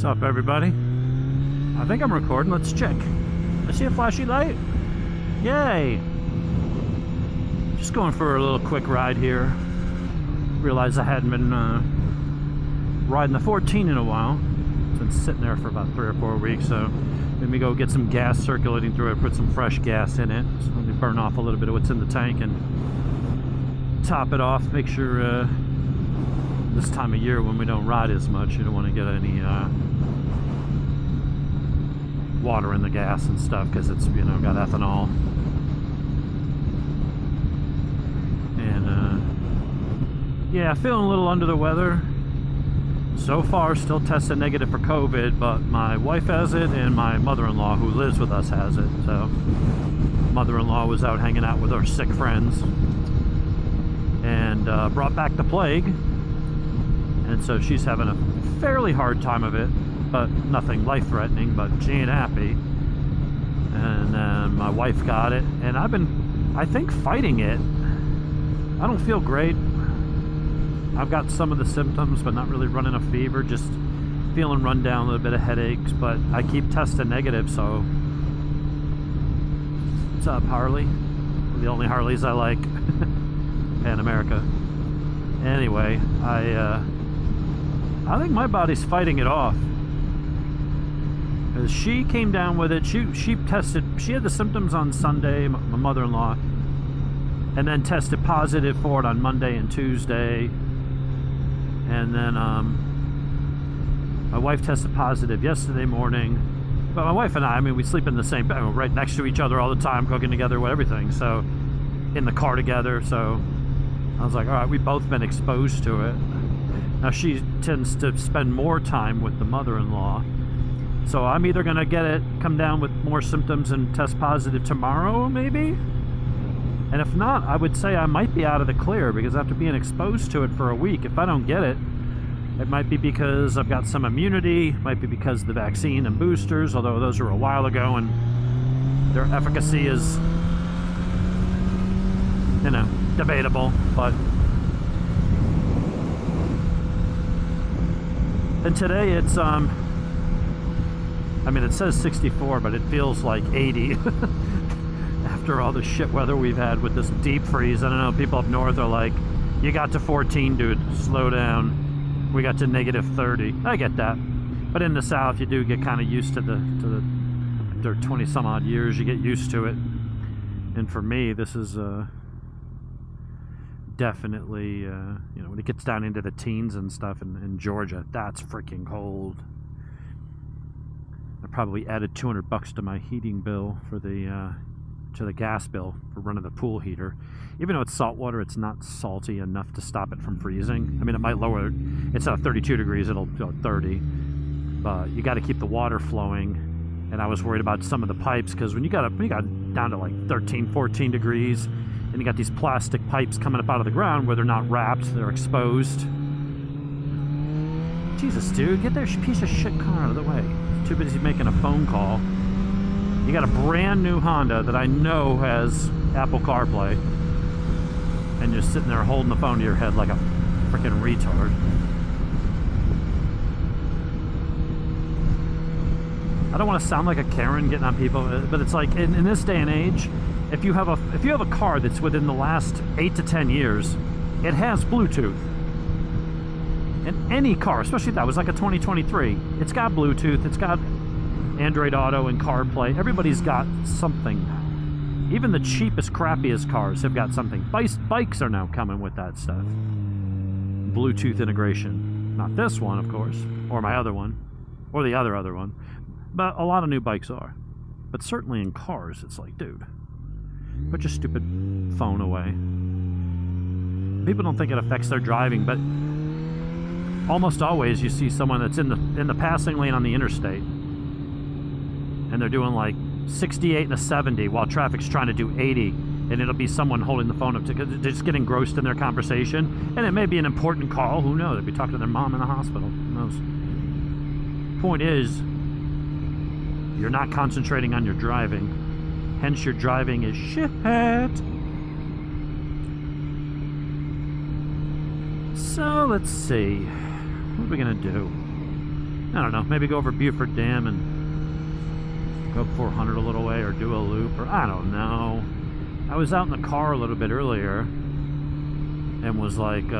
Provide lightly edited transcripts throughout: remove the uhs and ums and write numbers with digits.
What's up, everybody? I think I'm recording. Let's check. I see a flashy light. Yay! Just going for a little quick ride here. Realized I hadn't been riding the 14 in a while. It's been sitting there for about 3 or 4 weeks, so let me go get some gas circulating through it, put some fresh gas in it. So let me burn off a little bit of what's in the tank and top it off. Make sure this time of year when we don't ride as much, you don't want to get any water in the gas and stuff, because it's, you know, got ethanol. And yeah, feeling a little under the weather. So far, still tested negative for COVID, but my wife has it and my mother-in-law, who lives with us, has it. So mother-in-law was out hanging out with her sick friends and brought back the plague. And so she's having a fairly hard time of it, but nothing life-threatening, but she ain't happy. And then my wife got it, and I've been, I think, fighting it. I don't feel great. I've got some of the symptoms, but not really running a fever, just feeling run down, a little bit of headaches, but I keep testing negative, so. What's up, Harley? The only Harleys I like. Pan America. Anyway, I think my body's fighting it off. Because she came down with it. She tested, she had the symptoms on Sunday, my mother-in-law, and then tested positive for it on Monday and Tuesday. And then my wife tested positive yesterday morning. But my wife and I mean, we sleep in the same bed, we're right next to each other all the time, cooking together, everything. So, in the car together. So, I was like, all right, we've both been exposed to it. Now, she tends to spend more time with the mother-in-law. So I'm either going to get it, come down with more symptoms and test positive tomorrow, maybe? And if not, I would say I might be out of the clear, because after being exposed to it for a week, if I don't get it, it might be because I've got some immunity, might be because of the vaccine and boosters, although those were a while ago and their efficacy is, you know, debatable, but... And today it's, I mean, it says 64, but it feels like 80 after all the shit weather we've had with this deep freeze. I don't know, people up north are like, you got to 14, dude, slow down. We got to negative 30. I get that. But in the South, you do get kind of used to the after 20 some odd years, you get used to it. And for me, this is, definitely, you know, when it gets down into the teens and stuff in Georgia, that's freaking cold. I probably added $200 to my heating bill for the to the gas bill for running the pool heater. Even though it's salt water, it's not salty enough to stop it from freezing. I mean, it might lower it. It's at 32 degrees, it'll go 30. But you got to keep the water flowing. And I was worried about some of the pipes, because when you got down to like 13, 14 degrees, and you got these plastic pipes coming up out of the ground where they're not wrapped, they're exposed. Jesus, dude, get that piece of shit car out of the way. Too busy making a phone call. You got a brand new Honda that I know has Apple CarPlay, and you're sitting there holding the phone to your head like a freaking retard. I don't want to sound like a Karen getting on people, but it's like in this day and age, if you have a car that's within the last 8 to 10 years, it has Bluetooth. And any car, especially if that was like a 2023, it's got Bluetooth, it's got Android Auto and CarPlay. Everybody's got something. Even the cheapest, crappiest cars have got something. Bikes are now coming with that stuff. Bluetooth integration. Not this one, of course, or my other one, or the other one. But a lot of new bikes are. But certainly in cars, it's like, dude, put your stupid phone away. People don't think it affects their driving, but almost always you see someone that's in the passing lane on the interstate, and they're doing like 68 and a 70 while traffic's trying to do 80, and it'll be someone holding the phone up to, they're just getting engrossed in their conversation, and it may be an important call, who knows, they'd be talking to their mom in the hospital, who knows. Point is, you're not concentrating on your driving, hence your driving is shit. So let's see, what are we gonna do? I don't know, maybe go over Beaufort Dam and go up 400 a little way, or do a loop, or I don't know. I was out in the car a little bit earlier and was like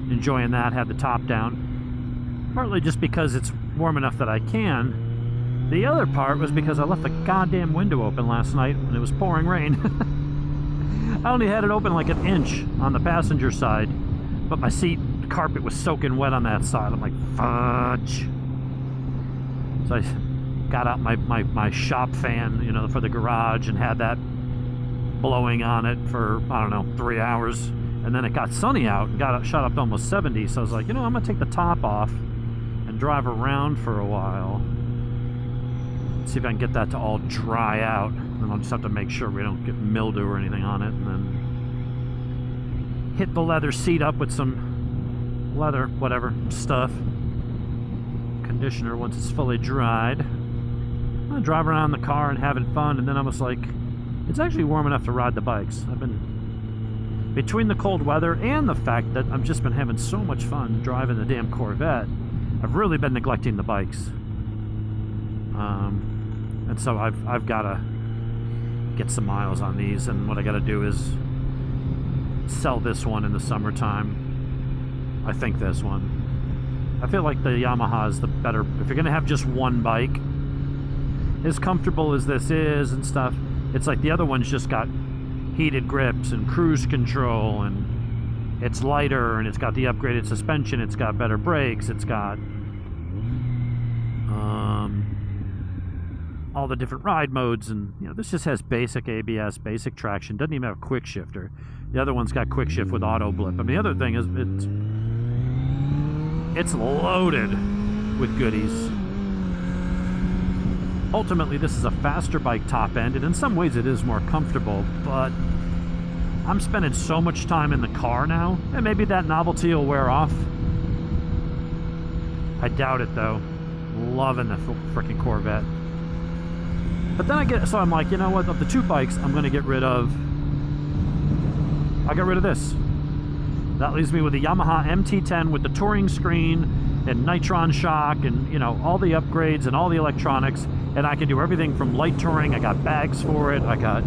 enjoying that, had the top down. Partly just because it's warm enough that I can. The other part was because I left the goddamn window open last night when it was pouring rain. I only had it open like an inch on the passenger side, but my seat carpet was soaking wet on that side. I'm like, fudge. So I got out my shop fan, you know, for the garage, and had that blowing on it for, I don't know, 3 hours. And then it got sunny out and shot up to almost 70. So I was like, you know, I'm going to take the top off and drive around for a while. See if I can get that to all dry out. And I'll just have to make sure we don't get mildew or anything on it. And then hit the leather seat up with some leather, whatever, stuff. Conditioner once it's fully dried. I'm going to drive around the car and having fun. And then I was like, it's actually warm enough to ride the bikes. I've been... Between the cold weather and the fact that I've just been having so much fun driving the damn Corvette, I've really been neglecting the bikes. And so I've got to get some miles on these, and what I got to do is sell this one in the summertime. I think this one. I feel like the Yamaha is the better, if you're going to have just one bike, as comfortable as this is and stuff, it's like the other one's just got heated grips and cruise control, and it's lighter, and it's got the upgraded suspension, it's got better brakes, it's got all the different ride modes, and you know, this just has basic ABS, basic traction, doesn't even have a quick shifter. The other one's got quick shift with auto blip. I mean, the other thing is it's loaded with goodies. Ultimately, this is a faster bike top end, and in some ways it is more comfortable, but I'm spending so much time in the car now, and maybe that novelty will wear off. I doubt it, though. Loving the freaking Corvette. But then so I'm like, you know what, of the two bikes I'm going to get rid of, I'll get rid of this. That leaves me with the Yamaha MT-10 with the touring screen and Nitron shock and, you know, all the upgrades and all the electronics, and I can do everything from light touring. I got bags for it, I got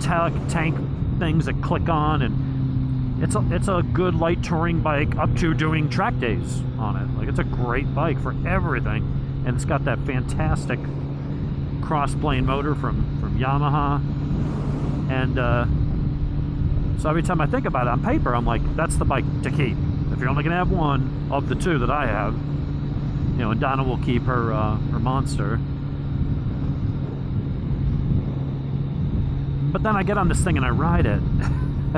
tank things that click on, and it's a good light touring bike up to doing track days on it. Like, it's a great bike for everything, and it's got that fantastic cross-plane motor from Yamaha, and so every time I think about it on paper, I'm like, that's the bike to keep. If you're only going to have one of the two that I have, you know, and Donna will keep her Monster. But then I get on this thing and I ride it.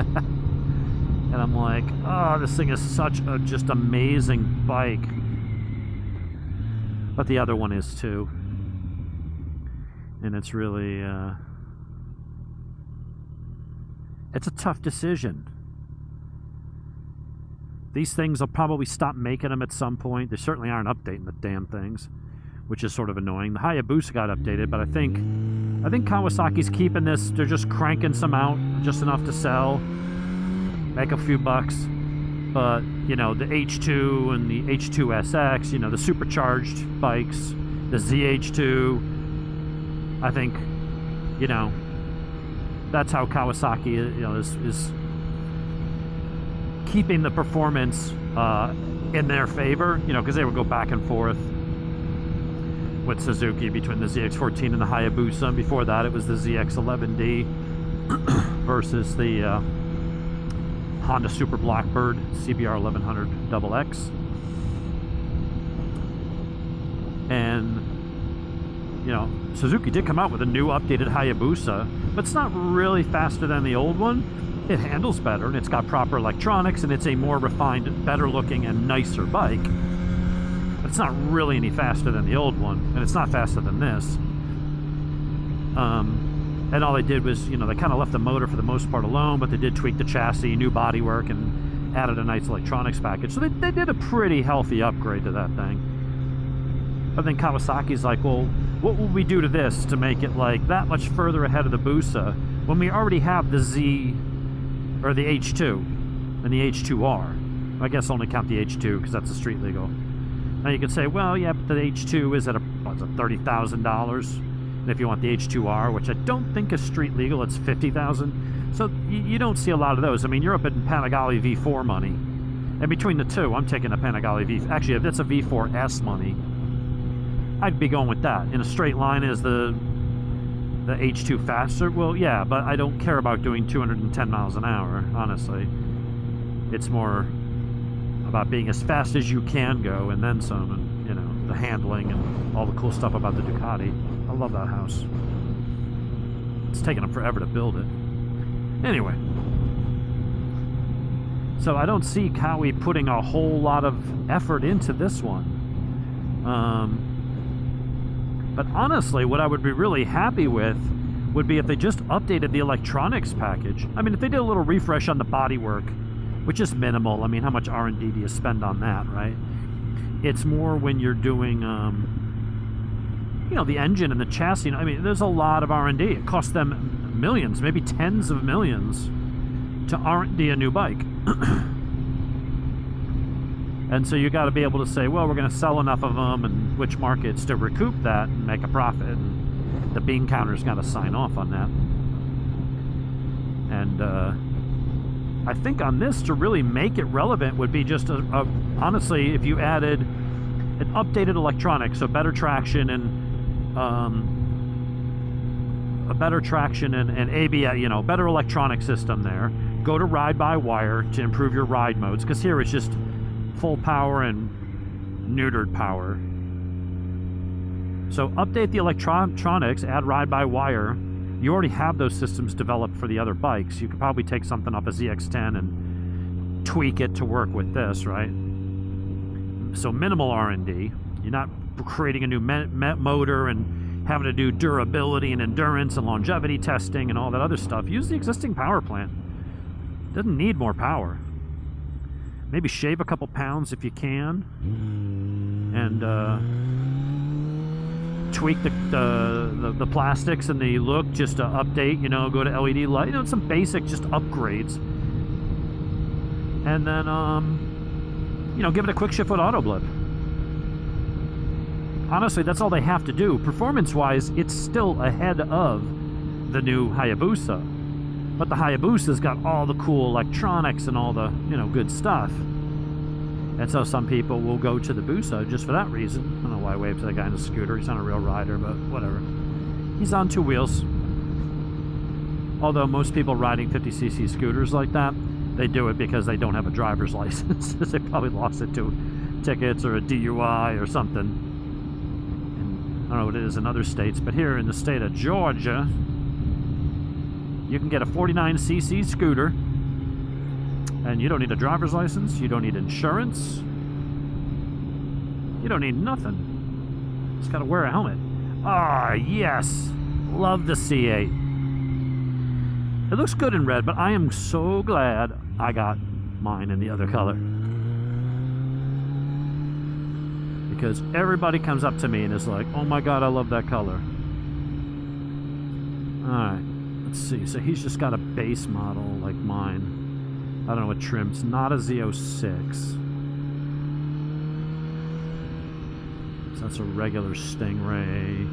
And I'm like, oh, this thing is such a just amazing bike. But the other one is too. And it's really, it's a tough decision. These things will probably stop making them at some point. They certainly aren't updating the damn things, which is sort of annoying. The Hayabusa got updated, but I think Kawasaki's keeping this. They're just cranking some out, just enough to sell, make a few bucks. But, you know, the H2 and the H2SX, you know, the supercharged bikes, the ZH2, I think, you know, that's how Kawasaki, you know, is keeping the performance in their favor, you know, because they would go back and forth with Suzuki between the ZX14 and the Hayabusa, and before that it was the ZX11D versus the Honda Super Blackbird CBR 1100 XX. And, you know, Suzuki did come out with a new updated Hayabusa, but it's not really faster than the old one. It handles better, and it's got proper electronics, and it's a more refined, better looking, and nicer bike. But it's not really any faster than the old one, and it's not faster than this. And all they did was, you know, they kind of left the motor for the most part alone, but they did tweak the chassis, new bodywork, and added a nice electronics package. So they did a pretty healthy upgrade to that thing. But then Kawasaki's like, well, what will we do to this to make it like that much further ahead of the Busa when we already have the Z, or the H2 and the H2R? I guess only count the H2 because that's a street legal. Now you can say, well, yeah, but the H2 is at $30,000. And if you want the H2R, which I don't think is street legal, it's $50,000. So you don't see a lot of those. I mean, you're up in Panigale V4 money. And between the two, I'm taking a Panigale V. Actually, if it's a V4S money, I'd be going with that. In a straight line, is the H2 faster? Well, yeah, but I don't care about doing 210 miles an hour, honestly. It's more about being as fast as you can go, and then some, and, you know, the handling and all the cool stuff about the Ducati. I love that house. It's taken them forever to build it. Anyway. So I don't see Kawi putting a whole lot of effort into this one. But honestly, what I would be really happy with would be if they just updated the electronics package. I mean, if they did a little refresh on the bodywork, which is minimal. I mean, how much R&D do you spend on that, right? It's more when you're doing, you know, the engine and the chassis. I mean, there's a lot of R&D. It costs them millions, maybe tens of millions to R&D a new bike. And so you got to be able to say, well, we're going to sell enough of them and which markets to recoup that and make a profit. And the bean counter's got to sign off on that. And I think on this, to really make it relevant, would be just honestly, if you added an updated electronics, so better traction and a better traction and ABS, you know, better electronic system there. Go to ride-by-wire to improve your ride modes, because here it's just full power and neutered power. So update the electronics, add ride-by-wire. You already have those systems developed for the other bikes. You could probably take something off a ZX10 and tweak it to work with this, right? So minimal R&D. You're not creating a new motor and having to do durability and endurance and longevity testing and all that other stuff. Use the existing power plant. Doesn't need more power. Maybe shave a couple pounds if you can, and tweak the plastics and the look just to update. You know, go to LED light. You know, some basic just upgrades, and then you know, give it a quick shift with auto blip. Honestly, that's all they have to do. Performance-wise, it's still ahead of the new Hayabusa. But the Hayabusa's got all the cool electronics and all the, you know, good stuff. And so some people will go to the Busa just for that reason. I don't know why I waved to the guy in the scooter. He's not a real rider, but whatever. He's on two wheels. Although most people riding 50cc scooters like that, they do it because they don't have a driver's license. They probably lost it to tickets or a DUI or something. And I don't know what it is in other states, but here in the state of Georgia, you can get a 49cc scooter, and you don't need a driver's license, you don't need insurance, you don't need nothing. Just gotta wear a helmet. Ah, yes! Love the C8. It looks good in red, but I am so glad I got mine in the other color. Because everybody comes up to me and is like, oh my god, I love that color. Alright. Let's see, so he's just got a base model like mine. I don't know what trim. It's not a Z06. So that's a regular Stingray.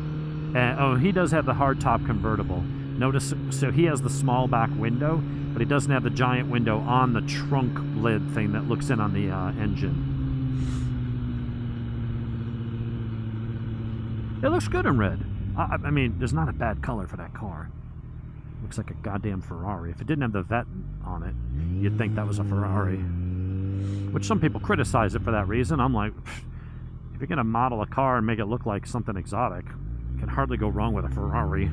And, oh, he does have the hardtop convertible. Notice, so he has the small back window, but he doesn't have the giant window on the trunk lid thing that looks in on the engine. It looks good in red. I mean, there's not a bad color for that car. Looks like a goddamn Ferrari. If it didn't have the vet on it, you'd think that was a Ferrari. Which some people criticize it for that reason. I'm like, if you're going to model a car and make it look like something exotic, you can hardly go wrong with a Ferrari.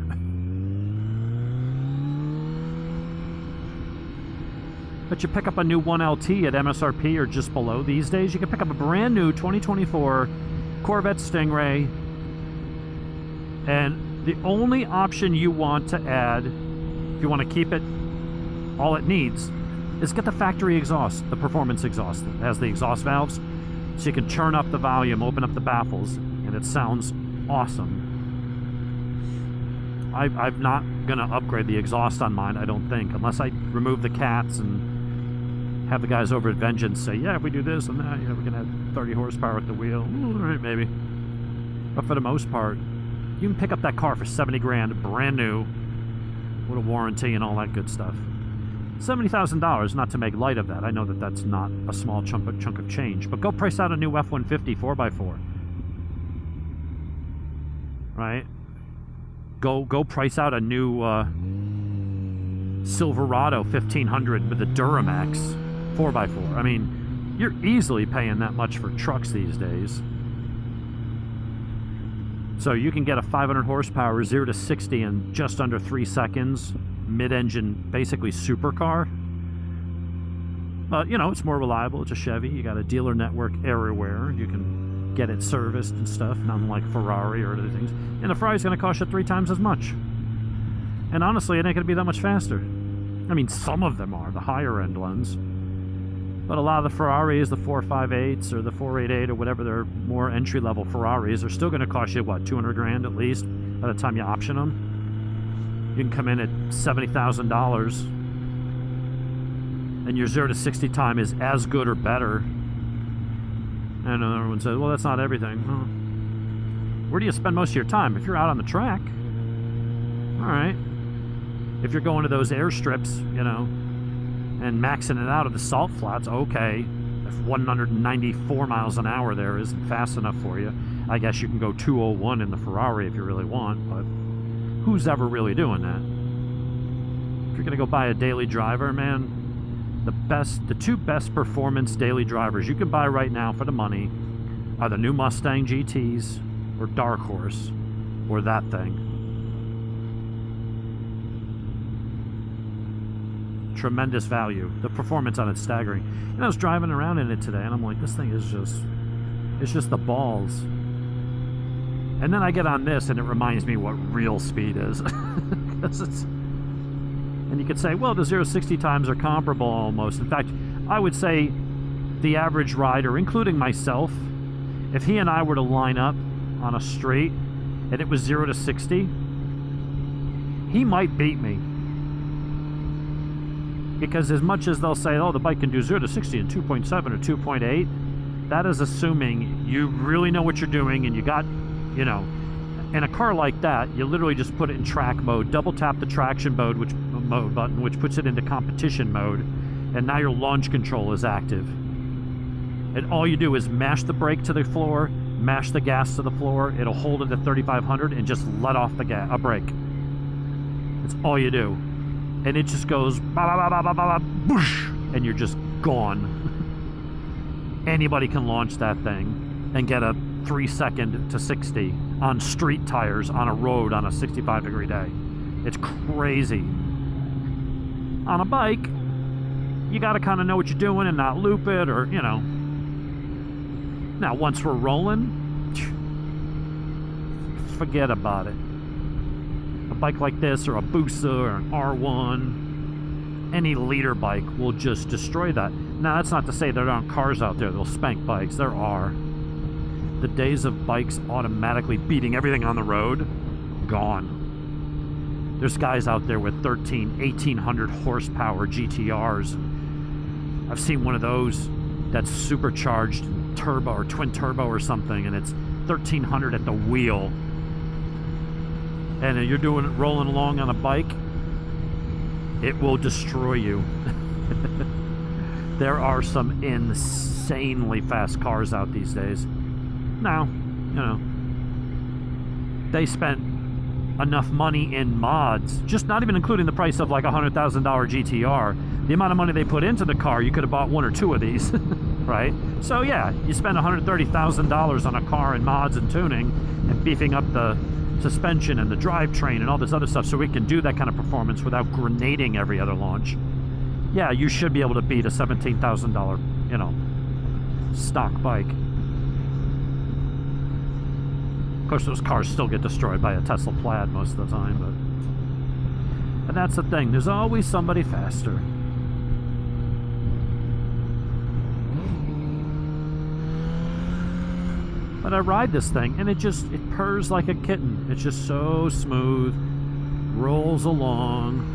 But you pick up a new 1LT at MSRP or just below these days, you can pick up a brand new 2024 Corvette Stingray, and the only option you want to add, if you want to keep it all it needs, is get the factory exhaust, the performance exhaust. It has the exhaust valves, so you can turn up the volume, open up the baffles, and it sounds awesome. I'm not going to upgrade the exhaust on mine, I don't think, unless I remove the cats and have the guys over at Vengeance say, yeah, if we do this and that, you know, we can have 30 horsepower at the wheel. All right, maybe. But for the most part, you can pick up that car for 70 grand, brand new, with a warranty and all that good stuff. $70,000, not to make light of that. I know that that's not a small chunk of change, but go price out a new F-150 4x4. Right? Go price out a new Silverado 1500 with a Duramax 4x4. I mean, you're easily paying that much for trucks these days. So you can get a 500 horsepower 0 to 60 in just under 3 seconds, mid-engine, basically supercar. But, you know, it's more reliable. It's a Chevy. You got a dealer network everywhere. You can get it serviced and stuff, not unlike Ferrari or other things. And the Ferrari's going to cost you 3 times as much. And honestly, it ain't going to be that much faster. I mean, some of them are, the higher-end ones. But a lot of the Ferraris, the 458s or the 488 or whatever, they're more entry-level Ferraris, are still going to cost you, what, 200 grand at least by the time you option them? You can come in at $70,000 and your 0 to 60 time is as good or better. And everyone says, well, that's not everything. Well, where do you spend most of your time? If you're out on the track, all right. If you're going to those airstrips, you know, and maxing it out at the salt flats, okay. If 194 miles an hour there isn't fast enough for you, I guess you can go 201 in the Ferrari if you really want, but who's ever really doing that? If you're going to go buy a daily driver, man, the 2 best performance daily drivers you can buy right now for the money are the new Mustang GTs or Dark Horse or that thing. Tremendous value. The performance on it's staggering. And I was driving around in it today and I'm like, this thing is it's just the balls. And then I get on this and it reminds me what real speed is. Because it's, and you could say, well, the 0-60 times are comparable almost. In fact, I would say the average rider, including myself, if he and I were to line up on a street and it was 0 to 60, he might beat me. Because as much as they'll say, oh, the bike can do 0 to 60 in 2.7 or 2.8, that is assuming you really know what you're doing and you got, you know, in a car like that, you literally just put it in track mode, double tap the traction mode button, which puts it into competition mode, and now your launch control is active. And all you do is mash the brake to the floor, mash the gas to the floor, it'll hold it at 3,500 and just let off the brake. That's all you do. And it just goes ba ba ba ba ba ba boosh, and you're just gone. Anybody can launch that thing and get a 3-second to 60 on street tires on a road on a 65-degree day. It's crazy. On a bike, you got to kind of know what you're doing and not loop it, or, you know. Now, once we're rolling, forget about it. A bike like this, or a Busa, or an R1, any leader bike will just destroy that. Now, that's not to say there aren't cars out there that'll spank bikes. There are. The days of bikes automatically beating everything on the road, gone. There's guys out there with 1,800 horsepower GTRs. I've seen one of those that's supercharged turbo or twin turbo or something, and it's 1,300 at the wheel. And you're rolling along on a bike, it will destroy you. There are some insanely fast cars out these days. Now, you know, they spent enough money in mods, just not even including the price of like a $100,000 GTR. The amount of money they put into the car, you could have bought 1 or 2 of these, right? So yeah, you spend $130,000 on a car and mods and tuning and beefing up the suspension and the drivetrain and all this other stuff so we can do that kind of performance without grenading every other launch. Yeah, you should be able to beat a $17,000, you know, stock bike. Of course, those cars still get destroyed by a Tesla Plaid most of the time, but... And that's the thing, there's always somebody faster. But I ride this thing, and it purrs like a kitten. It's just so smooth, rolls along.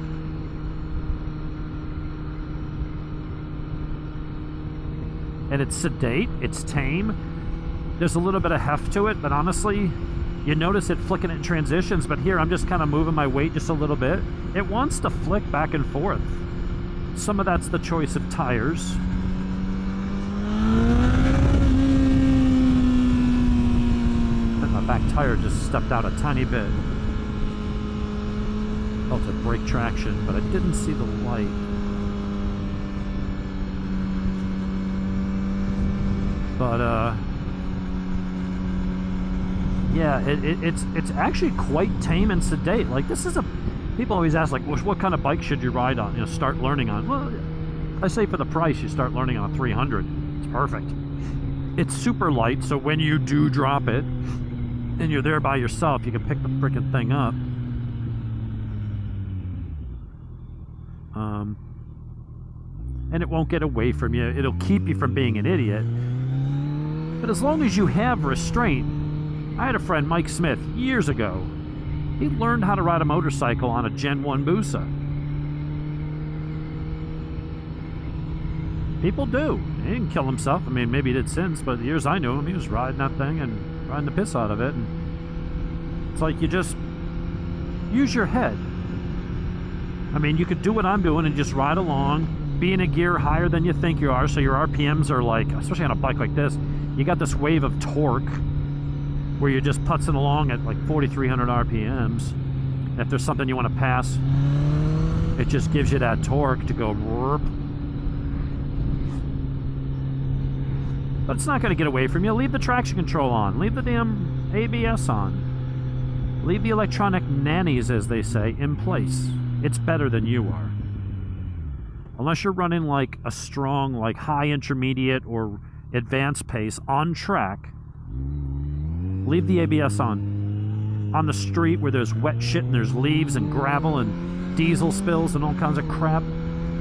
and it's sedate, it's tame. There's a little bit of heft to it, but honestly, you notice it flicking in transitions, but here I'm just kind of moving my weight just a little bit. It wants to flick back and forth. Some of that's the choice of tires. My back tire just stepped out a tiny bit. Felt it brake traction, but I didn't see the light. But yeah, it's actually quite tame and sedate. Like, this is a... People always ask, like, what kind of bike should you ride on? You know, start learning on. Well, I say for the price, you start learning on a 300. It's perfect. It's super light, so when you do drop it, and you're there by yourself, you can pick the freaking thing up. And it won't get away from you. It'll keep you from being an idiot. But as long as you have restraint... I had a friend, Mike Smith, years ago. He learned how to ride a motorcycle on a Gen 1 Busa. People do. He didn't kill himself. I mean, maybe he did since, but the years I knew him, he was riding that thing and riding the piss out of it. And it's like, you just use your head. I mean, you could do what I'm doing and just ride along, be in a gear higher than you think you are, so your RPMs are like, especially on a bike like this, you got this wave of torque where you're just putzing along at like 4,300 RPMs. If there's something you want to pass, it just gives you that torque to go warp. But it's not going to get away from you. Leave the traction control on. Leave the damn ABS on. Leave the electronic nannies, as they say, in place. It's better than you are. Unless you're running like a strong, like high intermediate or advanced pace on track, leave the ABS on. On the street where there's wet shit and there's leaves and gravel and diesel spills and all kinds of crap,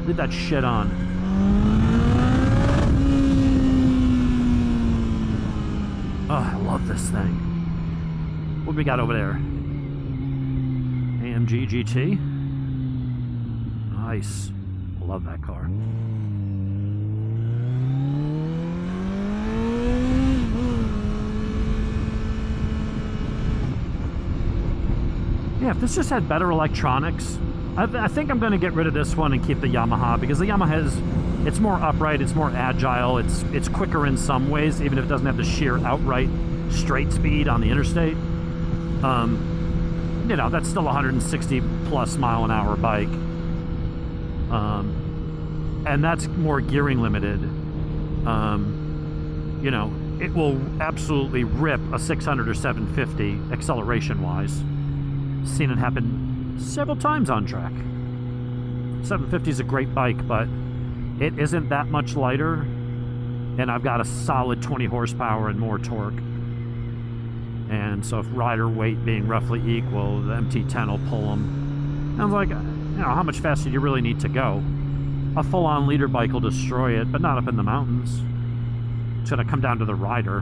leave that shit on. Oh, I love this thing. What do we got over there? AMG GT. Nice. I love that car. Yeah, if this just had better electronics, I think I'm going to get rid of this one and keep the Yamaha, because the Yamaha it's more upright, it's more agile, it's quicker in some ways, even if it doesn't have the sheer outright straight speed on the interstate. You know, that's still a 160 plus mile an hour bike. And that's more gearing limited. You know, it will absolutely rip a 600 or 750 acceleration wise. Seen it happen several times on track. 750 is a great bike, but it isn't that much lighter, and I've got a solid 20 horsepower and more torque. And so if rider weight being roughly equal, the MT10 will pull them. And I was like, you know, how much faster do you really need to go? A full-on leader bike will destroy it, but not up in the mountains. It's going to come down to the rider.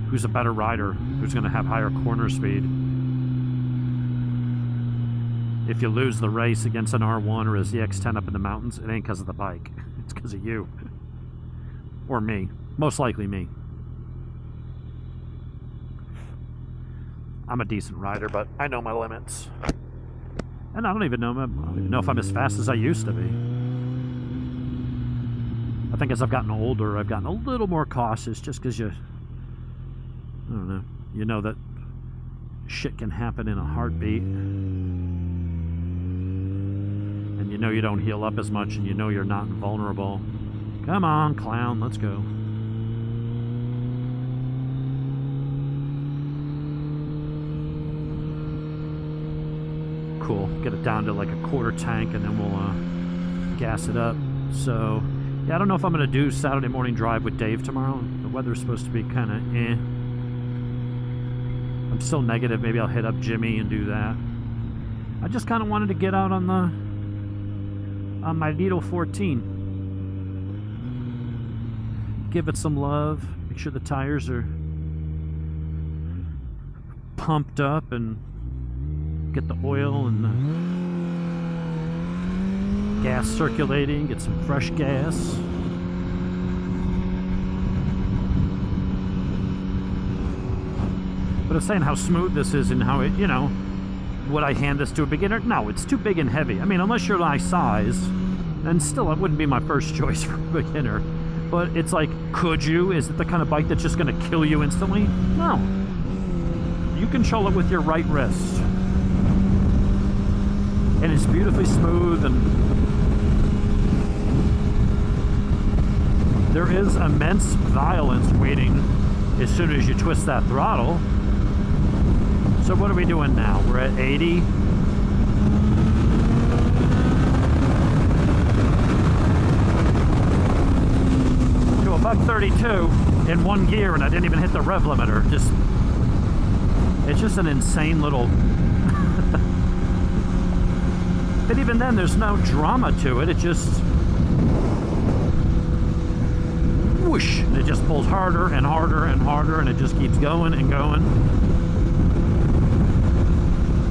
Who's a better rider? Who's going to have higher corner speed? If you lose the race against an R1 or a ZX10 up in the mountains, it ain't because of the bike. It's because of you. Or me. Most likely me. I'm a decent rider, but I know my limits. And I don't even know if I'm as fast as I used to be. I think as I've gotten older, I've gotten a little more cautious, just because I don't know, you know that shit can happen in a heartbeat. And you know you don't heal up as much, and you know you're not invulnerable. Come on, clown, let's go. Cool. Get it down to like a quarter tank, and then we'll gas it up. So, yeah, I don't know if I'm going to do Saturday morning drive with Dave tomorrow. The weather's supposed to be kind of eh. I'm still negative. Maybe I'll hit up Jimmy and do that. I just kind of wanted to get out on my Needle 14. Give it some love. Make sure the tires are pumped up, and get the oil and the gas circulating. Get some fresh gas. But it's saying how smooth this is and how it, you know, would I hand this to a beginner? No, it's too big and heavy. I mean, unless you're my size, then still it wouldn't be my first choice for a beginner. But it's like, could you? Is it the kind of bike that's just going to kill you instantly? No. You control it with your right wrist. And it's beautifully smooth, and there is immense violence waiting as soon as you twist that throttle. So what are we doing now? We're at 80. To a buck 32 in one gear, and I didn't even hit the rev limiter. It's just an insane little... But even then, there's no drama to it. It just... whoosh! And it just pulls harder and harder and harder, and it just keeps going and going.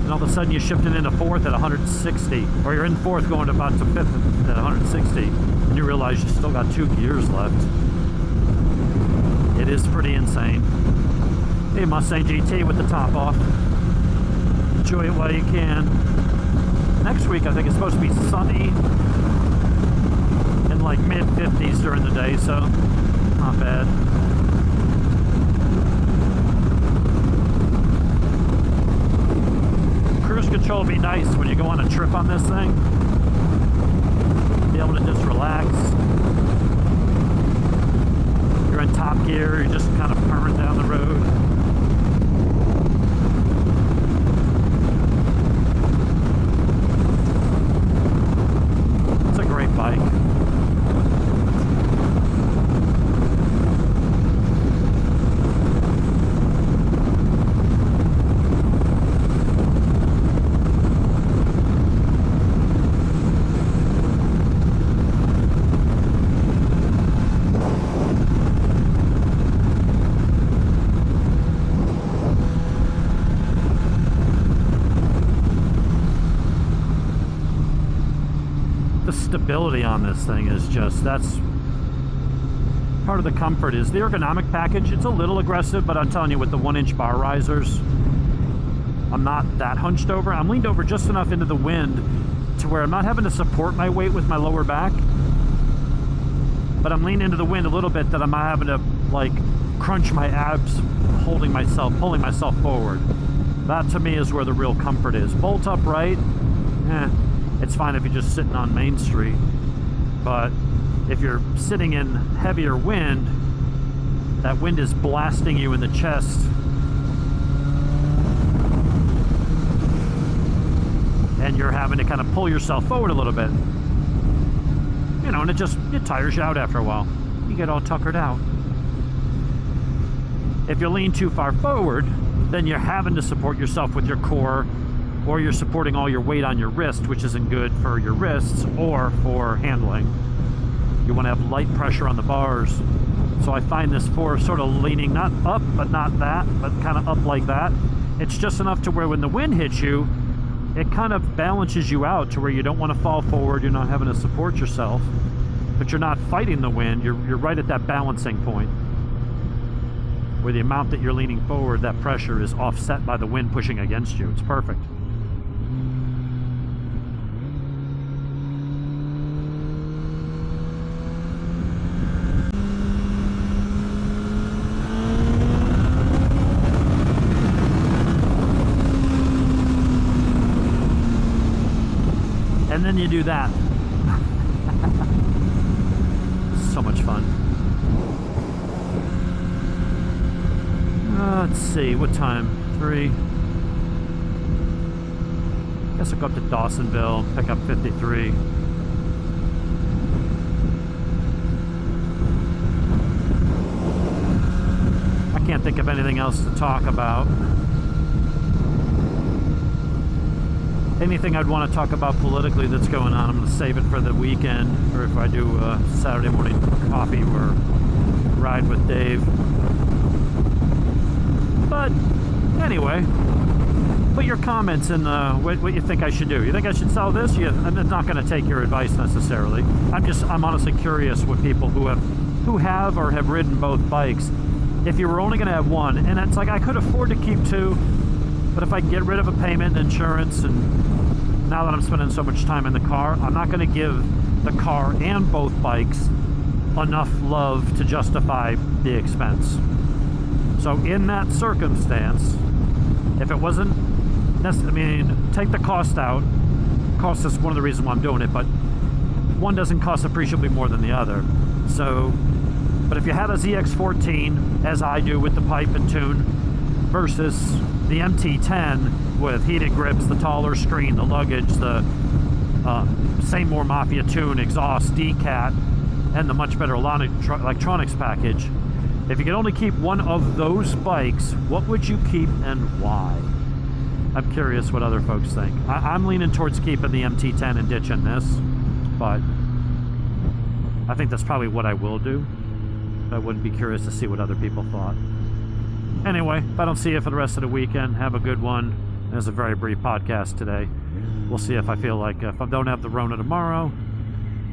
And all of a sudden you shift it into fourth at 160, or you're in fourth going about to fifth at 160, and you realize you still got 2 gears left. It is pretty insane. Hey, Mustang GT with the top off. Enjoy it while you can. Next week I think it's supposed to be sunny in like mid-50s during the day, so not bad. Cruise control would be nice when you go on a trip on this thing. Be able to just relax. You're in top gear, you're just kind of purring down the road. It's a great bike. Stability on this thing is just, that's part of the comfort. Is the ergonomic package. It's a little aggressive, but I'm telling you, with the 1-inch bar risers, I'm not that hunched over. I'm leaned over just enough into the wind to where I'm not having to support my weight with my lower back, but I'm leaning into the wind a little bit that I'm not having to like crunch my abs, pulling myself forward. That to me is where the real comfort is. Bolt upright, it's fine if you're just sitting on Main Street, but if you're sitting in heavier wind, that wind is blasting you in the chest, and you're having to kind of pull yourself forward a little bit, you know, and it tires you out after a while. You get all tuckered out. If you lean too far forward, then you're having to support yourself with your core, or you're supporting all your weight on your wrist, which isn't good for your wrists or for handling. You want to have light pressure on the bars. So I find this for sort of leaning not up, but not that, but kind of up like that. It's just enough to where when the wind hits you, it kind of balances you out to where you don't want to fall forward. You're not having to support yourself, but you're not fighting the wind. You're right at that balancing point where the amount that you're leaning forward, that pressure is offset by the wind pushing against you. It's perfect. And then you do that. So much fun. Let's see, what time? 3. Guess I'll go up to Dawsonville, pick up 53. I can't think of anything else to talk about. Anything I'd want to talk about politically that's going on, I'm going to save it for the weekend, or if I do a Saturday morning coffee or ride with Dave. But anyway, put your comments in what you think I should do. You think I should sell this? I'm not going to take your advice necessarily. I'm honestly curious what people who have or have ridden both bikes, if you were only going to have one, and it's like I could afford to keep two, but if I can get rid of a payment and insurance, and now that I'm spending so much time in the car, I'm not going to give the car and both bikes enough love to justify the expense. So in that circumstance, if it wasn't necessarily, I mean, take the cost out. Cost is one of the reasons why I'm doing it, but one doesn't cost appreciably more than the other. So, but if you had a ZX14, as I do with the pipe and tune, versus the MT10 with heated grips, the taller screen, the luggage, the same more Mafia tune, exhaust, decat, and the much better electronics package, if you could only keep one of those bikes, what would you keep and why? I'm curious what other folks think. I'm leaning towards keeping the MT10 and ditching this, but I think that's probably what I will do. I wouldn't be curious to see what other people thought. Anyway, if I don't see you for the rest of the weekend, have a good one. There's a very brief podcast today. We'll see if I feel like, if I don't have the Rona tomorrow,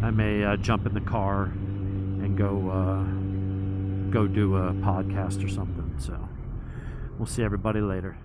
I may jump in the car and go do a podcast or something. So we'll see everybody later.